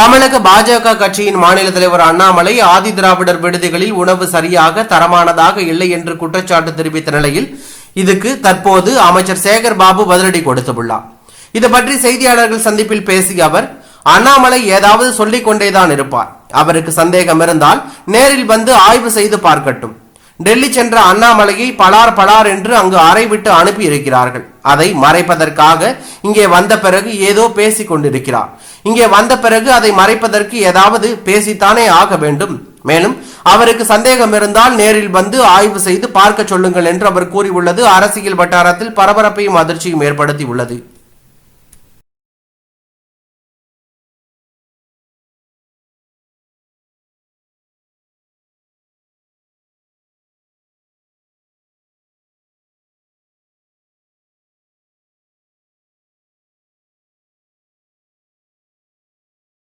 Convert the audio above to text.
தமிழக பாஜக கட்சியின் மாநில தலைவர் அண்ணாமலை ஆதி திராவிடர் விடுதிகளில் உணவு சரியாக தரமானதாக இல்லை என்று குற்றச்சாட்டு தெரிவித்த நிலையில் இதுக்கு தற்போது அமைச்சர் சேகர் பாபு பதிலடி கொடுத்துள்ளார். இது பற்றி செய்தியாளர்கள் சந்திப்பில் பேசிய அவர், அண்ணாமலை ஏதாவது சொல்லிக் கொண்டேதான் இருப்பார். அவருக்கு சந்தேகம் இருந்தால் நேரில் வந்து ஆய்வு செய்து பார்க்கட்டும். டெல்லி சென்ற அண்ணாமலையை பலார் என்று அங்கு அறை விட்டு அனுப்பி இருக்கிறார்கள். அதை மறைப்பதற்காக இங்கே வந்த பிறகு ஏதோ பேசிக் கொண்டிருக்கிறார். இங்கே வந்த பிறகு அதை மறைப்பதற்கு ஏதாவது பேசித்தானே ஆக வேண்டும். மேலும் அவருக்கு சந்தேகம் இருந்தால் நேரில் வந்து ஆய்வு செய்து பார்க்க சொல்லுங்கள் என்று அவர் கூறியுள்ளது அரசியல் வட்டாரத்தில் பரபரப்பையும் அதிர்ச்சியும் ஏற்படுத்தி உள்ளது.